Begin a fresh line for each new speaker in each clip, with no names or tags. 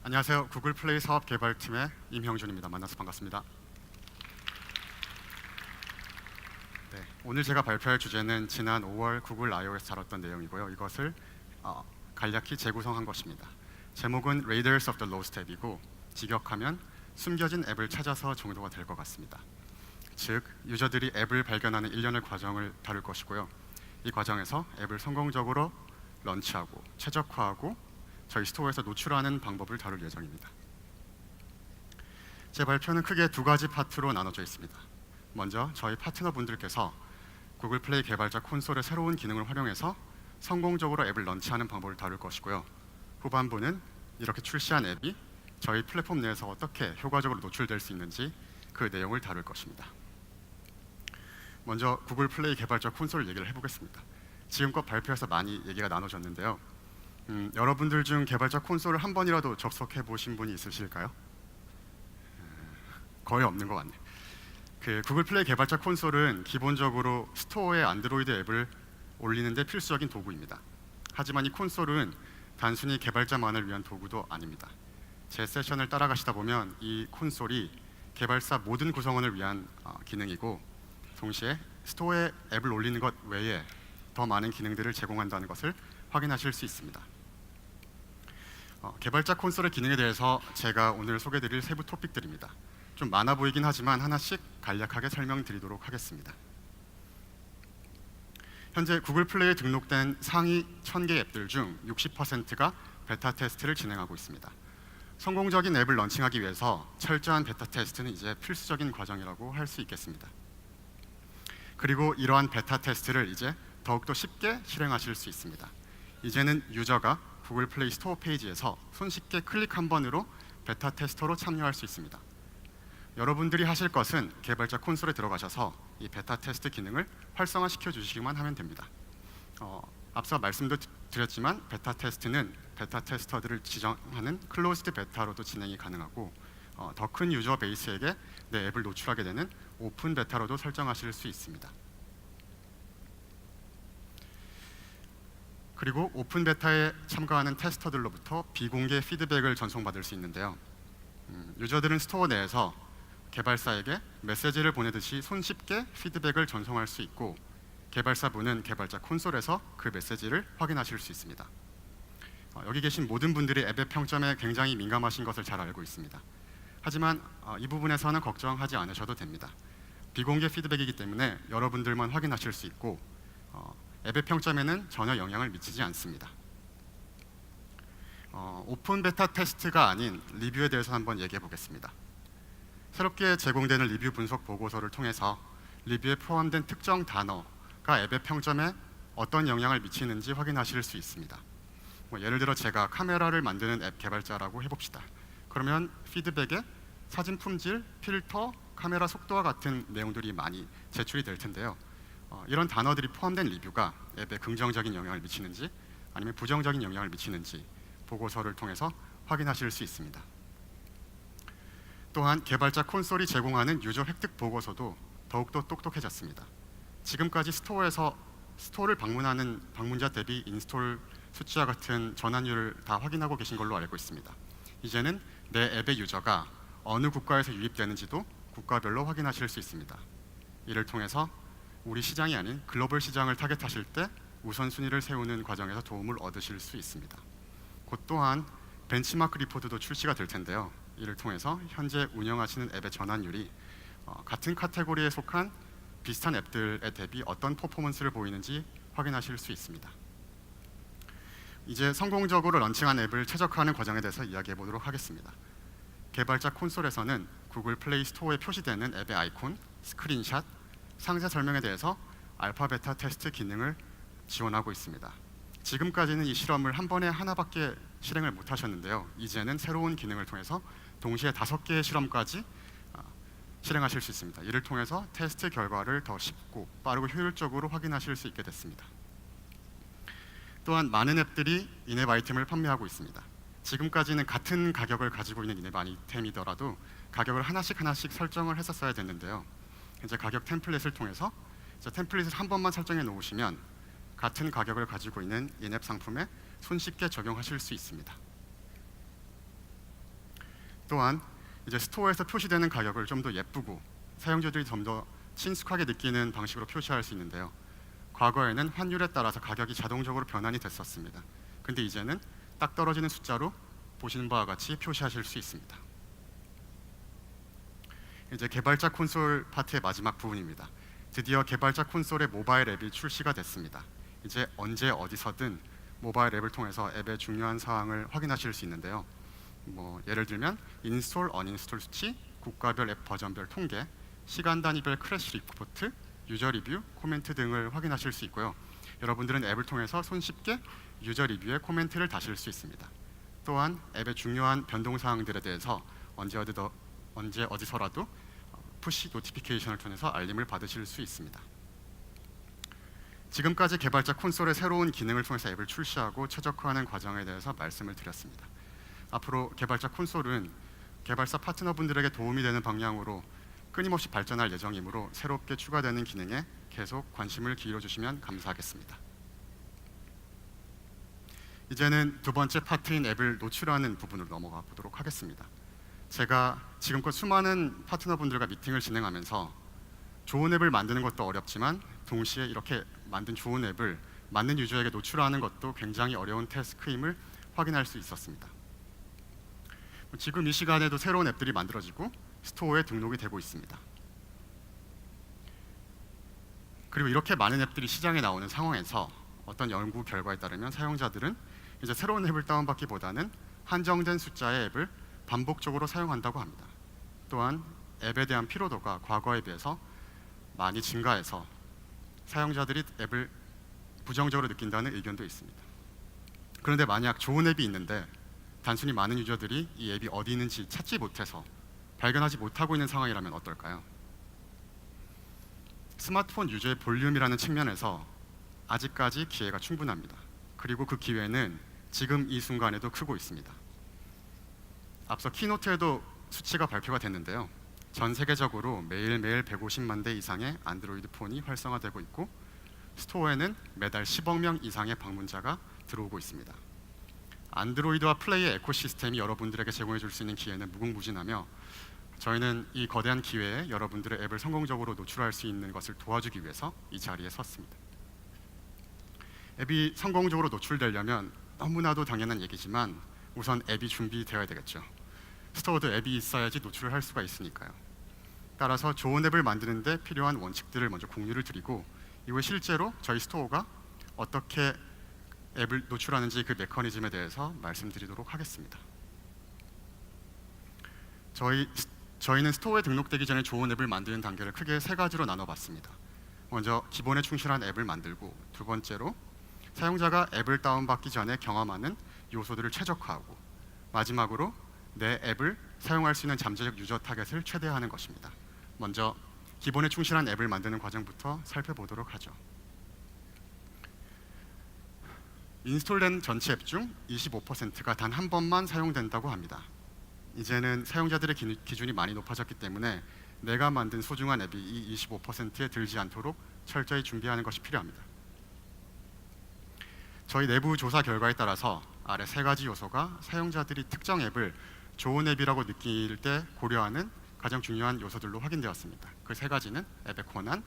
안녕하세요. 구글 플레이 사업 개발팀의 임형준입니다. 만나서 반갑습니다. 네, 오늘 제가 발표할 주제는 지난 5월 구글 I/O에서 다뤘던 내용이고요. 이것을 간략히 재구성한 것입니다. 제목은 Raiders of the Lost 앱이고 직역하면 숨겨진 앱을 찾아서 정도가 될 것 같습니다. 즉, 유저들이 앱을 발견하는 일련의 과정을 다룰 것이고요. 이 과정에서 앱을 성공적으로 런치하고 최적화하고 저희 스토어에서 노출하는 방법을 다룰 예정입니다. 제 발표는 크게 두 가지 파트로 나눠져 있습니다. 먼저 저희 파트너분들께서 구글 플레이 개발자 콘솔의 새로운 기능을 활용해서 성공적으로 앱을 런치하는 방법을 다룰 것이고요. 후반부는 이렇게 출시한 앱이 저희 플랫폼 내에서 어떻게 효과적으로 노출될 수 있는지 그 내용을 다룰 것입니다. 먼저 구글 플레이 개발자 콘솔 얘기를 해보겠습니다. 지금껏 발표에서 많이 얘기가 나눠졌는데요. 여러분들 중 개발자 콘솔을 한 번이라도 접속해 보신 분이 있으실까요? 거의 없는 것 같네요. 구글 플레이 개발자 콘솔은 기본적으로 스토어에 안드로이드 앱을 올리는 데 필수적인 도구입니다. 하지만 이 콘솔은 단순히 개발자만을 위한 도구도 아닙니다. 제 세션을 따라가시다 보면 이 콘솔이 개발사 모든 구성원을 위한 기능이고, 동시에 스토어에 앱을 올리는 것 외에 더 많은 기능들을 제공한다는 것을 확인하실 수 있습니다. 개발자 콘솔의 기능에 대해서 제가 오늘 소개드릴 세부 토픽들입니다. 좀 많아 보이긴 하지만 하나씩 간략하게 설명드리도록 하겠습니다. 현재 구글 플레이에 등록된 상위 1000개 앱들 중 60%가 베타 테스트를 진행하고 있습니다. 성공적인 앱을 런칭하기 위해서 철저한 베타 테스트는 이제 필수적인 과정이라고 할 수 있겠습니다. 그리고 이러한 베타 테스트를 이제 더욱더 쉽게 실행하실 수 있습니다. 이제는 유저가 구글 플레이 스토어 페이지에서 손쉽게 클릭 한 번으로 베타 테스터로 참여할 수 있습니다. 여러분들이 하실 것은 개발자 콘솔에 들어가셔서 이 베타 테스트 기능을 활성화시켜 주시기만 하면 됩니다. 앞서 말씀도 드렸지만 베타 테스트는 베타 테스터들을 지정하는 클로즈드 베타로도 진행이 가능하고, 더 큰 유저 베이스에게 내 앱을 노출하게 되는 오픈 베타로도 설정하실 수 있습니다. 그리고 오픈 베타에 참가하는 테스터들로부터 비공개 피드백을 전송받을 수 있는데요. 유저들은 스토어 내에서 개발사에게 메시지를 보내듯이 손쉽게 피드백을 전송할 수 있고, 개발사분은 개발자 콘솔에서 그 메시지를 확인하실 수 있습니다. 여기 계신 모든 분들이 앱의 평점에 굉장히 민감하신 것을 잘 알고 있습니다. 하지만 이 부분에서는 걱정하지 않으셔도 됩니다. 비공개 피드백이기 때문에 여러분들만 확인하실 수 있고, 앱의 평점에는 전혀 영향을 미치지 않습니다. 오픈 베타 테스트가 아닌 리뷰에 대해서 한번 얘기해 보겠습니다. 새롭게 제공되는 리뷰 분석 보고서를 통해서 리뷰에 포함된 특정 단어가 앱의 평점에 어떤 영향을 미치는지 확인하실 수 있습니다. 예를 들어 제가 카메라를 만드는 앱 개발자라고 해봅시다. 그러면 피드백에 사진 품질, 필터, 카메라 속도와 같은 내용들이 많이 제출이 될 텐데요. 이런 단어들이 포함된 리뷰가 앱에 긍정적인 영향을 미치는지 아니면 부정적인 영향을 미치는지 보고서를 통해서 확인하실 수 있습니다. 또한 개발자 콘솔이 제공하는 유저 획득 보고서도 더욱더 똑똑해졌습니다. 지금까지 스토어를 방문하는 방문자 대비 인스톨 수치와 같은 전환율을 다 확인하고 계신 걸로 알고 있습니다. 이제는 내 앱의 유저가 어느 국가에서 유입되는지도 국가별로 확인하실 수 있습니다. 이를 통해서 우리 시장이 아닌 글로벌 시장을 타겟하실 때 우선순위를 세우는 과정에서 도움을 얻으실 수 있습니다. 곧 또한 벤치마크 리포트도 출시가 될 텐데요. 이를 통해서 현재 운영하시는 앱의 전환율이 같은 카테고리에 속한 비슷한 앱들에 대비 어떤 퍼포먼스를 보이는지 확인하실 수 있습니다. 이제 성공적으로 런칭한 앱을 최적화하는 과정에 대해서 이야기해 보도록 하겠습니다. 개발자 콘솔에서는 구글 플레이 스토어에 표시되는 앱의 아이콘, 스크린샷, 상세 설명에 대해서 알파 베타 테스트 기능을 지원하고 있습니다. 지금까지는 이 실험을 한 번에 하나밖에 실행을 못 하셨는데요. 이제는 새로운 기능을 통해서 동시에 5개의 실험까지 실행하실 수 있습니다. 이를 통해서 테스트 결과를 더 쉽고 빠르고 효율적으로 확인하실 수 있게 됐습니다. 또한 많은 앱들이 인앱 아이템을 판매하고 있습니다. 지금까지는 같은 가격을 가지고 있는 인앱 아이템이더라도 가격을 하나씩 설정을 했었어야 됐는데요. 이제 가격 템플릿을 통해서 템플릿을 한 번만 설정해 놓으시면 같은 가격을 가지고 있는 인앱 상품에 손쉽게 적용하실 수 있습니다. 또한 이제 스토어에서 표시되는 가격을 좀 더 예쁘고 사용자들이 좀 더 친숙하게 느끼는 방식으로 표시할 수 있는데요. 과거에는 환율에 따라서 가격이 자동적으로 변환이 됐었습니다. 근데 이제는 딱 떨어지는 숫자로 보시는 바와 같이 표시하실 수 있습니다. 이제 개발자 콘솔 파트의 마지막 부분입니다. 드디어 개발자 콘솔의 모바일 앱이 출시가 됐습니다. 이제 언제 어디서든 모바일 앱을 통해서 앱의 중요한 사항을 확인하실 수 있는데요. 예를 들면 인스톨, 언인스톨 수치, 국가별 앱 버전별 통계, 시간 단위별 크래시 리포트, 유저 리뷰, 코멘트 등을 확인하실 수 있고요. 여러분들은 앱을 통해서 손쉽게 유저 리뷰에 코멘트를 다실 수 있습니다. 또한 앱의 중요한 변동 사항들에 대해서 언제 어디서라도 푸시 노티피케이션을 통해서 알림을 받으실 수 있습니다. 지금까지 개발자 콘솔의 새로운 기능을 통해서 앱을 출시하고 최적화하는 과정에 대해서 말씀을 드렸습니다. 앞으로 개발자 콘솔은 개발사 파트너분들에게 도움이 되는 방향으로 끊임없이 발전할 예정이므로 새롭게 추가되는 기능에 계속 관심을 기울여주시면 감사하겠습니다. 이제는 두 번째 파트인 앱을 노출하는 부분으로 넘어가 보도록 하겠습니다. 제가 지금껏 수많은 파트너분들과 미팅을 진행하면서 좋은 앱을 만드는 것도 어렵지만 동시에 이렇게 만든 좋은 앱을 맞는 유저에게 노출하는 것도 굉장히 어려운 태스크임을 확인할 수 있었습니다. 지금 이 시간에도 새로운 앱들이 만들어지고 스토어에 등록이 되고 있습니다. 그리고 이렇게 많은 앱들이 시장에 나오는 상황에서 어떤 연구 결과에 따르면 사용자들은 이제 새로운 앱을 다운받기보다는 한정된 숫자의 앱을 반복적으로 사용한다고 합니다. 또한 앱에 대한 피로도가 과거에 비해서 많이 증가해서 사용자들이 앱을 부정적으로 느낀다는 의견도 있습니다. 그런데 만약 좋은 앱이 있는데 단순히 많은 유저들이 이 앱이 어디 있는지 찾지 못해서 발견하지 못하고 있는 상황이라면 어떨까요? 스마트폰 유저의 볼륨이라는 측면에서 아직까지 기회가 충분합니다. 그리고 그 기회는 지금 이 순간에도 크고 있습니다. 앞서 키노트에도 수치가 발표가 됐는데요. 전 세계적으로 매일매일 150만 대 이상의 안드로이드 폰이 활성화되고 있고 스토어에는 매달 10억 명 이상의 방문자가 들어오고 있습니다. 안드로이드와 플레이의 에코시스템이 여러분들에게 제공해 줄 수 있는 기회는 무궁무진하며 저희는 이 거대한 기회에 여러분들의 앱을 성공적으로 노출할 수 있는 것을 도와주기 위해서 이 자리에 섰습니다. 앱이 성공적으로 노출되려면 너무나도 당연한 얘기지만 우선 앱이 준비되어야 되겠죠. 스토어도 앱이 있어야지 노출을 할 수가 있으니까요. 따라서 좋은 앱을 만드는 데 필요한 원칙들을 먼저 공유를 드리고 이후에 실제로 저희 스토어가 어떻게 앱을 노출하는지 그 메커니즘에 대해서 말씀드리도록 하겠습니다. 저희는 스토어에 등록되기 전에 좋은 앱을 만드는 단계를 크게 세 가지로 나눠봤습니다. 먼저 기본에 충실한 앱을 만들고, 두 번째로 사용자가 앱을 다운받기 전에 경험하는 요소들을 최적화하고, 마지막으로 내 앱을 사용할 수 있는 잠재적 유저 타겟을 최대화하는 것입니다. 먼저 기본에 충실한 앱을 만드는 과정부터 살펴보도록 하죠. 인스톨된 전체 앱 중 25%가 단 한 번만 사용된다고 합니다. 이제는 사용자들의 기준이 많이 높아졌기 때문에 내가 만든 소중한 앱이 이 25%에 들지 않도록 철저히 준비하는 것이 필요합니다. 저희 내부 조사 결과에 따라서 아래 세 가지 요소가 사용자들이 특정 앱을 좋은 앱이라고 느낄 때 고려하는 가장 중요한 요소들로 확인되었습니다. 그 세 가지는 앱의 권한,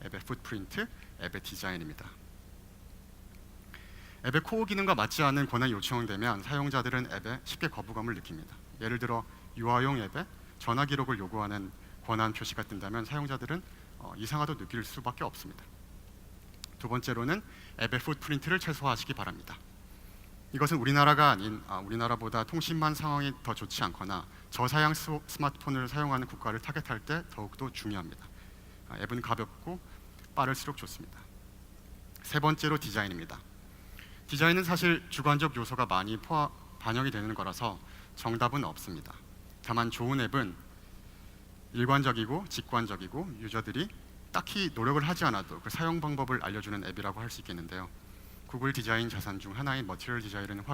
앱의 풋프린트, 앱의 디자인입니다. 앱의 코어 기능과 맞지 않는 권한이 요청되면 사용자들은 앱에 쉽게 거부감을 느낍니다. 예를 들어 유아용 앱에 전화 기록을 요구하는 권한 표시가 뜬다면 사용자들은 이상하다고 느낄 수밖에 없습니다. 두 번째로는 앱의 풋프린트를 최소화하시기 바랍니다. 이것은 우리나라가 아닌 우리나라보다 통신망 상황이 더 좋지 않거나 저사양 스마트폰을 사용하는 국가를 타겟할 때 더욱더 중요합니다. 앱은 가볍고 빠를수록 좋습니다. 세 번째로 디자인입니다. 디자인은 사실 주관적 요소가 많이 반영이 되는 거라서 정답은 없습니다. 다만 좋은 앱은 일관적이고 직관적이고 유저들이 딱히 노력을 하지 않아도 그 사용 방법을 알려주는 앱이라고 할 수 있겠는데요. 구글 디자인 자산 중 하나인 머티리얼 디자인을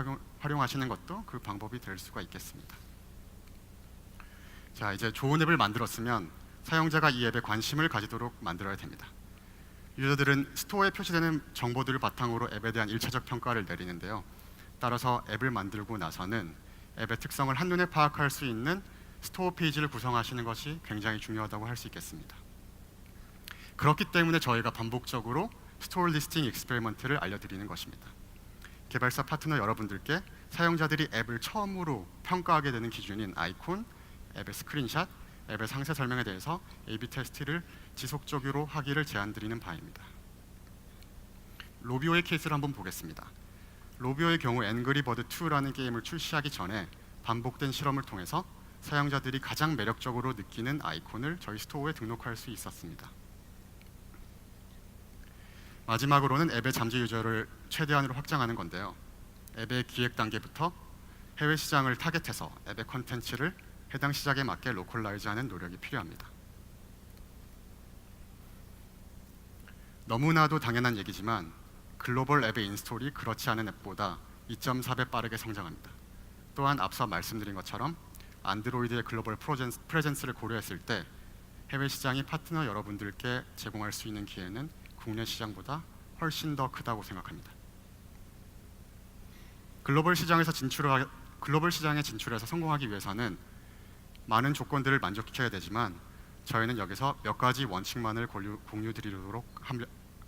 활용하시는 것도 그 방법이 될 수가 있겠습니다. 자, 이제 좋은 앱을 만들었으면 사용자가 이 앱에 관심을 가지도록 만들어야 됩니다. 유저들은 스토어에 표시되는 정보들을 바탕으로 앱에 대한 1차적 평가를 내리는데요. 따라서 앱을 만들고 나서는 앱의 특성을 한눈에 파악할 수 있는 스토어 페이지를 구성하시는 것이 굉장히 중요하다고 할 수 있겠습니다. 그렇기 때문에 저희가 반복적으로 스토어 리스팅 익스페리먼트를 알려드리는 것입니다. 개발사 파트너 여러분들께 사용자들이 앱을 처음으로 평가하게 되는 기준인 아이콘, 앱의 스크린샷, 앱의 상세 설명에 대해서 A/B 테스트를 지속적으로 하기를 제안드리는 바입니다. 로비오의 케이스를 한번 보겠습니다. 로비오의 경우 앵그리버드 2라는 게임을 출시하기 전에 반복된 실험을 통해서 사용자들이 가장 매력적으로 느끼는 아이콘을 저희 스토어에 등록할 수 있었습니다. 마지막으로는 앱의 잠재 유저를 최대한으로 확장하는 건데요. 앱의 기획 단계부터 해외 시장을 타겟해서 앱의 컨텐츠를 해당 시장에 맞게 로컬라이즈하는 노력이 필요합니다. 너무나도 당연한 얘기지만 글로벌 앱의 인스톨이 그렇지 않은 앱보다 2.4배 빠르게 성장합니다. 또한 앞서 말씀드린 것처럼 안드로이드의 글로벌 프레젠스를 고려했을 때 해외 시장이 파트너 여러분들께 제공할 수 있는 기회는 국내 시장보다 훨씬 더 크다고 생각합니다. 글로벌 시장에 진출해서 성공하기 위해서는 많은 조건들을 만족시켜야 되지만 저희는 여기서 몇 가지 원칙만을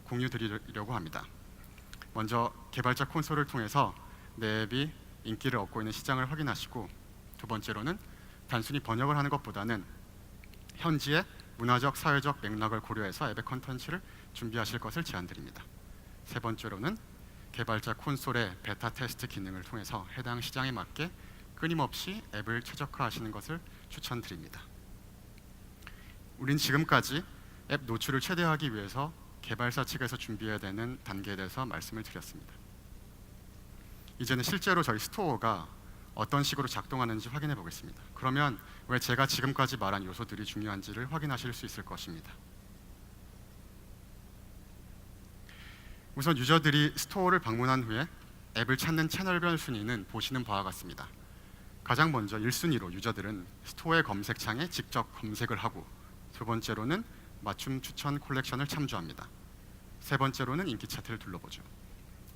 공유드리려고 합니다. 먼저 개발자 콘솔을 통해서 내 앱이 인기를 얻고 있는 시장을 확인하시고, 두 번째로는 단순히 번역을 하는 것보다는 현지의 문화적, 사회적 맥락을 고려해서 앱의 컨텐츠를 준비하실 것을 제안드립니다. 세 번째로는 개발자 콘솔의 베타 테스트 기능을 통해서 해당 시장에 맞게 끊임없이 앱을 최적화하시는 것을 추천드립니다. 우린 지금까지 앱 노출을 최대화하기 위해서 개발사 측에서 준비해야 되는 단계에 대해서 말씀을 드렸습니다. 이제는 실제로 저희 스토어가 어떤 식으로 작동하는지 확인해 보겠습니다. 그러면 왜 제가 지금까지 말한 요소들이 중요한지를 확인하실 수 있을 것입니다. 우선 유저들이 스토어를 방문한 후에 앱을 찾는 채널별 순위는 보시는 바와 같습니다. 가장 먼저 1순위로 유저들은 스토어의 검색창에 직접 검색을 하고, 두 번째로는 맞춤 추천 콜렉션을 참조합니다. 세 번째로는 인기 차트를 둘러보죠.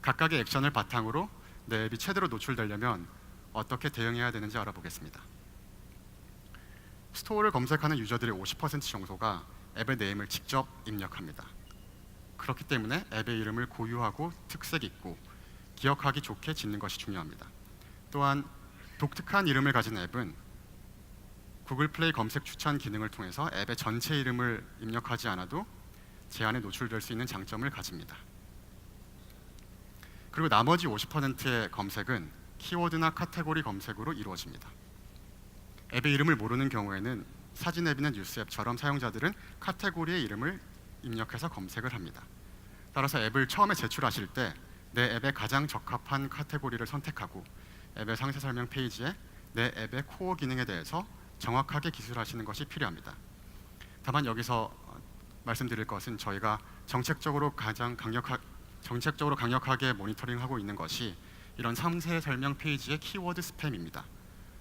각각의 액션을 바탕으로 내 앱이 최대로 노출되려면 어떻게 대응해야 되는지 알아보겠습니다. 스토어를 검색하는 유저들의 50% 정도가 앱의 네임을 직접 입력합니다. 그렇기 때문에 앱의 이름을 고유하고 특색 있고 기억하기 좋게 짓는 것이 중요합니다. 또한 독특한 이름을 가진 앱은 구글 플레이 검색 추천 기능을 통해서 앱의 전체 이름을 입력하지 않아도 제한에 노출될 수 있는 장점을 가집니다. 그리고 나머지 50%의 검색은 키워드나 카테고리 검색으로 이루어집니다. 앱의 이름을 모르는 경우에는 사진 앱이나 뉴스 앱처럼 사용자들은 카테고리의 이름을 입력해서 검색을 합니다. 따라서 앱을 처음에 제출하실 때 내 앱에 가장 적합한 카테고리를 선택하고 앱의 상세 설명 페이지에 내 앱의 코어 기능에 대해서 정확하게 기술하시는 것이 필요합니다. 다만 여기서 말씀드릴 것은 저희가 정책적으로 강력하게 모니터링하고 있는 것이 이런 상세 설명 페이지의 키워드 스팸입니다.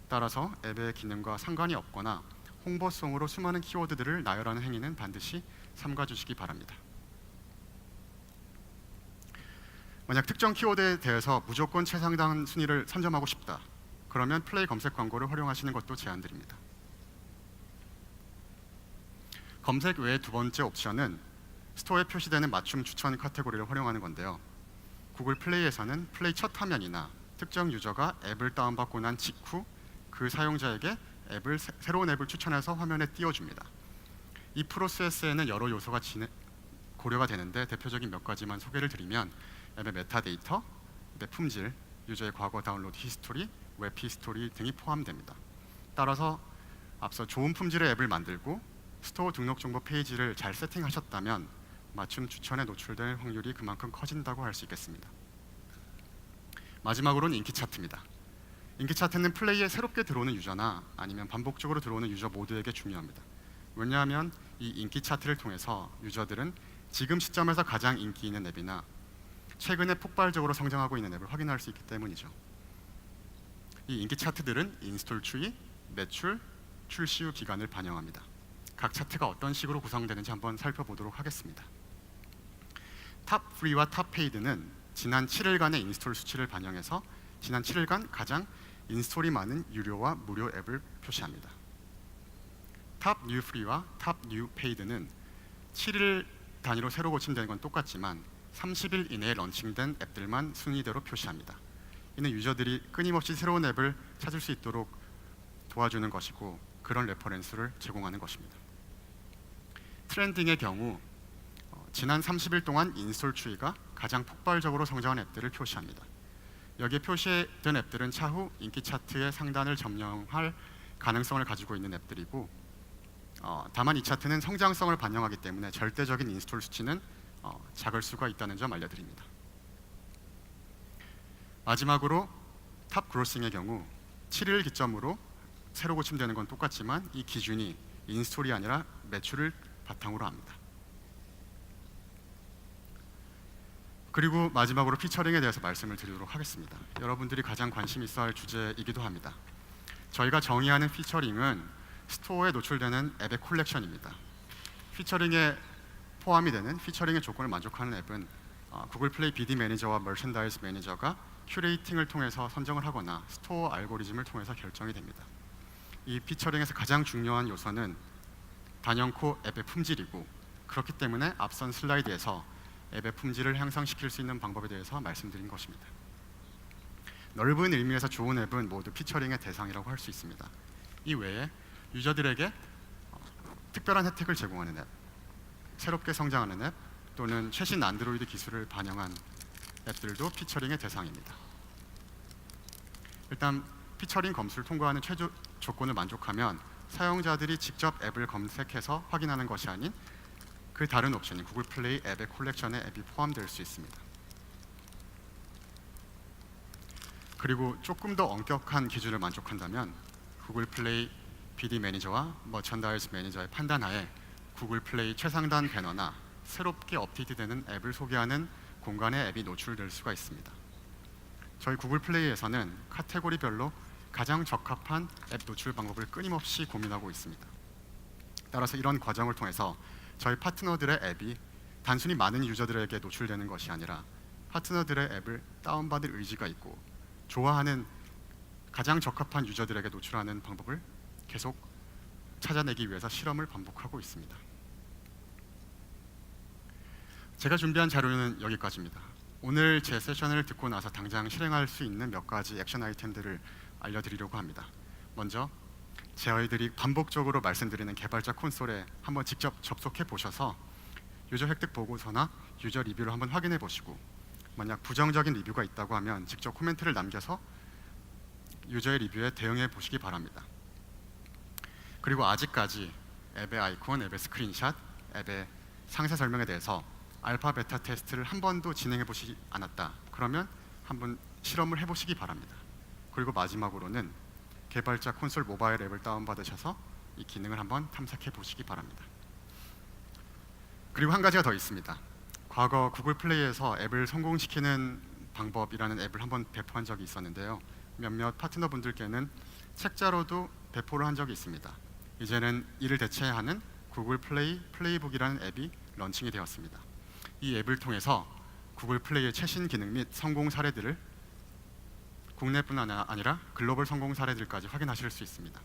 따라서 앱의 기능과 상관이 없거나 홍보성으로 수많은 키워드들을 나열하는 행위는 반드시 삼가주시기 바랍니다. 만약 특정 키워드에 대해서 무조건 최상단 순위를 선점하고 싶다, 그러면 플레이 검색 광고를 활용하시는 것도 제안드립니다. 검색 외의 두 번째 옵션은 스토어에 표시되는 맞춤 추천 카테고리를 활용하는 건데요. 구글 플레이에서는 플레이 첫 화면이나 특정 유저가 앱을 다운받고 난 직후 그 사용자에게 새로운 앱을 추천해서 화면에 띄워줍니다. 이 프로세스에는 여러 요소가 고려가 되는데 대표적인 몇 가지만 소개를 드리면 앱의 메타데이터, 앱의 품질, 유저의 과거 다운로드 히스토리, 웹 히스토리 등이 포함됩니다. 따라서 앞서 좋은 품질의 앱을 만들고 스토어 등록 정보 페이지를 잘 세팅하셨다면 맞춤 추천에 노출될 확률이 그만큼 커진다고 할 수 있겠습니다. 마지막으로는 인기 차트입니다. 인기 차트는 플레이에 새롭게 들어오는 유저나 아니면 반복적으로 들어오는 유저 모두에게 중요합니다. 왜냐하면 이 인기 차트를 통해서 유저들은 지금 시점에서 가장 인기 있는 앱이나 최근에 폭발적으로 성장하고 있는 앱을 확인할 수 있기 때문이죠. 이 인기 차트들은 인스톨 추이, 매출, 출시 후 기간을 반영합니다. 각 차트가 어떤 식으로 구성되는지 한번 살펴보도록 하겠습니다. 탑 프리와 탑 페이드는 지난 7일간의 인스톨 수치를 반영해서 지난 7일간 가장 인스톨이 많은 유료와 무료 앱을 표시합니다. 탑 뉴 프리와 탑 뉴 페이드는 7일 단위로 새로 고침되는 건 똑같지만 30일 이내에 런칭된 앱들만 순위대로 표시합니다. 이는 유저들이 끊임없이 새로운 앱을 찾을 수 있도록 도와주는 것이고 그런 레퍼런스를 제공하는 것입니다. 트렌딩의 경우 지난 30일 동안 인스톨 추이가 가장 폭발적으로 성장한 앱들을 표시합니다. 여기에 표시된 앱들은 차후 인기 차트의 상단을 점령할 가능성을 가지고 있는 앱들이고 다만 이 차트는 성장성을 반영하기 때문에 절대적인 인스톨 수치는 작을 수가 있다는 점 알려드립니다. 마지막으로 탑 그로싱의 경우 7일 기점으로 새로 고침되는 건 똑같지만 이 기준이 인스톨이 아니라 매출을 바탕으로 합니다. 그리고 마지막으로 피처링에 대해서 말씀을 드리도록 하겠습니다. 여러분들이 가장 관심 있어 할 주제이기도 합니다. 저희가 정의하는 피처링은 스토어에 노출되는 앱의 콜렉션입니다. 피처링에 포함이 되는 피처링의 조건을 만족하는 앱은 구글 플레이 BD 매니저와 머천다이즈 매니저가 큐레이팅을 통해서 선정을 하거나 스토어 알고리즘을 통해서 결정이 됩니다. 이 피처링에서 가장 중요한 요소는 단연코 앱의 품질이고 그렇기 때문에 앞선 슬라이드에서 앱의 품질을 향상시킬 수 있는 방법에 대해서 말씀드린 것입니다. 넓은 의미에서 좋은 앱은 모두 피처링의 대상이라고 할 수 있습니다. 이 외에 유저들에게 특별한 혜택을 제공하는 앱, 새롭게 성장하는 앱 또는 최신 안드로이드 기술을 반영한 앱들도 피처링의 대상입니다. 일단 피처링 검수를 통과하는 최저 조건을 만족하면 사용자들이 직접 앱을 검색해서 확인하는 것이 아닌 그 다른 옵션인 구글 플레이 앱의 콜렉션에 앱이 포함될 수 있습니다. 그리고 조금 더 엄격한 기준을 만족한다면 구글 플레이 BD 매니저와 머천다이즈 매니저의 판단하에 구글 플레이 최상단 배너나 새롭게 업데이트되는 앱을 소개하는 공간에 앱이 노출될 수가 있습니다. 저희 구글 플레이에서는 카테고리별로 가장 적합한 앱 노출 방법을 끊임없이 고민하고 있습니다. 따라서 이런 과정을 통해서 저희 파트너들의 앱이 단순히 많은 유저들에게 노출되는 것이 아니라 파트너들의 앱을 다운받을 의지가 있고 좋아하는 가장 적합한 유저들에게 노출하는 방법을 계속 찾아내기 위해서 실험을 반복하고 있습니다. 제가 준비한 자료는 여기까지입니다. 오늘 제 세션을 듣고 나서 당장 실행할 수 있는 몇 가지 액션 아이템들을 알려드리려고 합니다. 먼저 저희들이 반복적으로 말씀드리는 개발자 콘솔에 한번 직접 접속해 보셔서 유저 획득 보고서나 유저 리뷰를 한번 확인해 보시고 만약 부정적인 리뷰가 있다고 하면 직접 코멘트를 남겨서 유저의 리뷰에 대응해 보시기 바랍니다. 그리고 아직까지 앱의 아이콘, 앱의 스크린샷, 앱의 상세 설명에 대해서 알파 베타 테스트를 한 번도 진행해 보시지 않았다. 그러면 한번 실험을 해보시기 바랍니다. 그리고 마지막으로는 개발자 콘솔 모바일 앱을 다운받으셔서 이 기능을 한번 탐색해 보시기 바랍니다. 그리고 한 가지가 더 있습니다. 과거 구글 플레이에서 앱을 성공시키는 방법이라는 앱을 한번 배포한 적이 있었는데요. 몇몇 파트너분들께는 책자로도 배포를 한 적이 있습니다. 이제는 이를 대체하는 구글 플레이 플레이북이라는 앱이 런칭이 되었습니다. 이 앱을 통해서 구글 플레이의 최신 기능 및 성공 사례들을 국내뿐 아니라 글로벌 성공 사례들까지 확인하실 수 있습니다.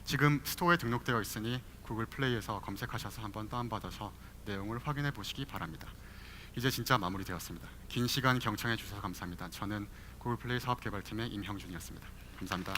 지금 스토어에 등록되어 있으니 구글 플레이에서 검색하셔서 한번 다운받아서 내용을 확인해 보시기 바랍니다. 이제 진짜 마무리되었습니다. 긴 시간 경청해 주셔서 감사합니다. 저는 구글 플레이 사업개발팀의 임형준이었습니다. 감사합니다.